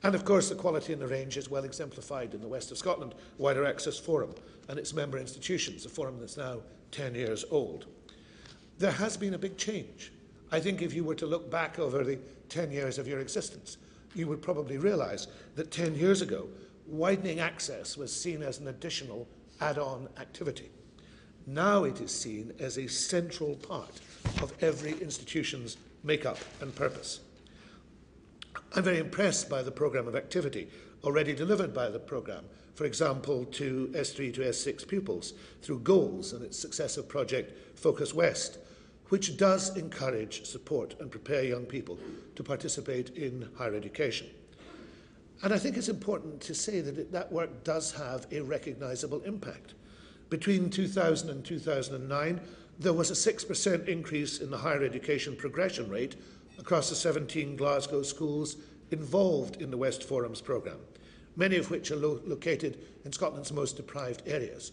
And of course, the quality and the range is well exemplified in the West of Scotland Wider Access Forum and its member institutions, a forum that's now 10 years old. There has been a big change. I think if you were to look back over the 10 years of your existence, you would probably realise that 10 years ago, widening access was seen as an additional add-on activity. Now it is seen as a central part of every institution's make-up and purpose. I'm very impressed by the programme of activity already delivered by the programme, for example, to S3 to S6 pupils through Goals and its successive project Focus West, which does encourage, support and prepare young people to participate in higher education. And I think it's important to say that that work does have a recognisable impact. Between 2000 and 2009, there was a 6% increase in the higher education progression rate across the 17 Glasgow schools involved in the West Forums programme, many of which are located in Scotland's most deprived areas.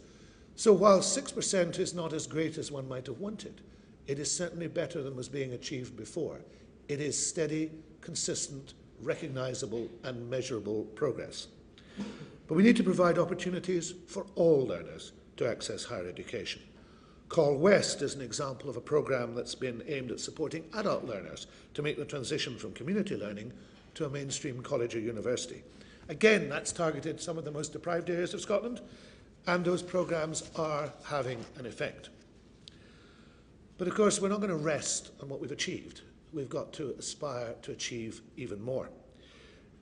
So while 6% is not as great as one might have wanted, it is certainly better than was being achieved before. It is steady, consistent, recognisable and measurable progress. But we need to provide opportunities for all learners to access higher education. Call West is an example of a programme that's been aimed at supporting adult learners to make the transition from community learning to a mainstream college or university. Again, that's targeted some of the most deprived areas of Scotland, and those programmes are having an effect. But of course, we're not going to rest on what we've achieved. We've got to aspire to achieve even more.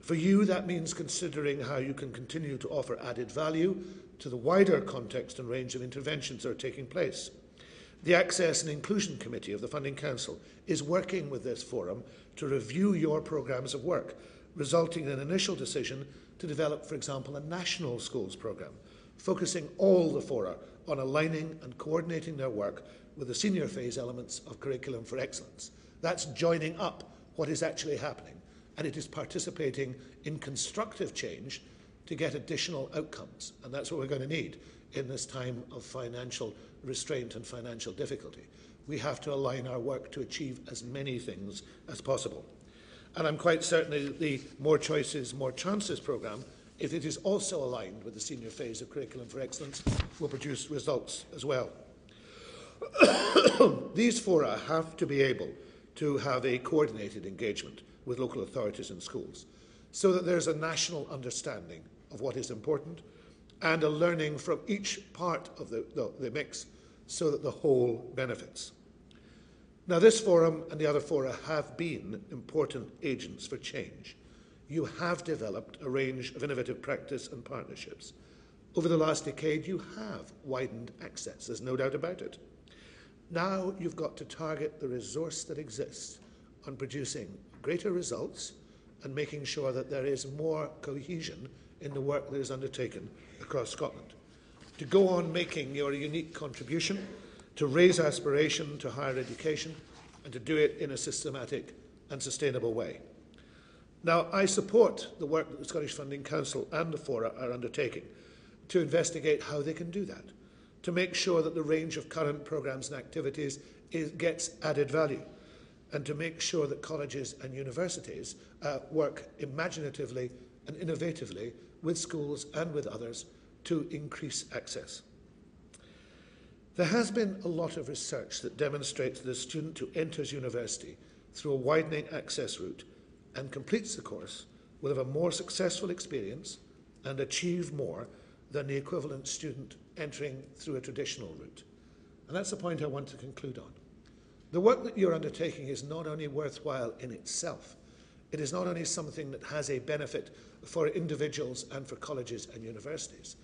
For you, that means considering how you can continue to offer added value to the wider context and range of interventions that are taking place. The Access and Inclusion Committee of the Funding Council is working with this forum to review your programmes of work, resulting in an initial decision to develop, for example, a national schools programme, focusing all the fora on aligning and coordinating their work with the senior phase elements of Curriculum for Excellence. That's joining up what is actually happening, and it is participating in constructive change to get additional outcomes. And that's what we're going to need in this time of financial restraint and financial difficulty. We have to align our work to achieve as many things as possible. And I'm quite certain that the More Choices, More Chances programme, if it is also aligned with the senior phase of Curriculum for Excellence, will produce results as well. These fora have to be able to have a coordinated engagement with local authorities and schools so that there's a national understanding of what is important and a learning from each part of the mix so that the whole benefits. Now, this forum and the other fora have been important agents for change. You have developed a range of innovative practice and partnerships. Over the last decade, you have widened access, there's no doubt about it. Now you've got to target the resource that exists on producing greater results and making sure that there is more cohesion in the work that is undertaken across Scotland. To go on making your unique contribution, to raise aspiration to higher education, and to do it in a systematic and sustainable way. Now, I support the work that the Scottish Funding Council and the fora are undertaking to investigate how they can do that, to make sure that the range of current programmes and activities gets added value, and to make sure that colleges and universities work imaginatively and innovatively with schools and with others to increase access. There has been a lot of research that demonstrates that a student who enters university through a widening access route and completes the course will have a more successful experience and achieve more than the equivalent student entering through a traditional route. And that's the point I want to conclude on. The work that you're undertaking is not only worthwhile in itself, it is not only something that has a benefit for individuals and for colleges and universities.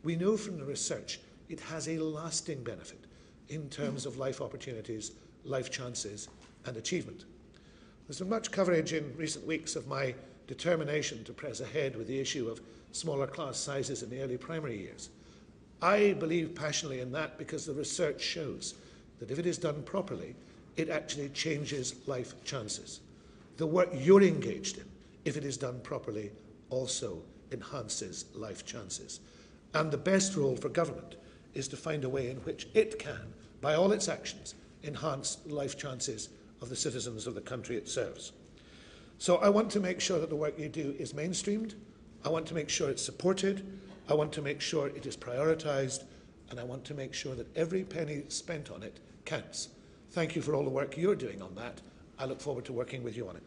We know from the research it has a lasting benefit in terms of life opportunities, life chances and achievement. There's been much coverage in recent weeks of my determination to press ahead with the issue of smaller class sizes in the early primary years. I believe passionately in that because the research shows that if it is done properly, it actually changes life chances. The work you're engaged in, if it is done properly, also enhances life chances. And the best role for government is to find a way in which it can, by all its actions, enhance the life chances of the citizens of the country it serves. So I want to make sure that the work you do is mainstreamed. I want to make sure it's supported. I want to make sure it is prioritised. And I want to make sure that every penny spent on it counts. Thank you for all the work you're doing on that. I look forward to working with you on it.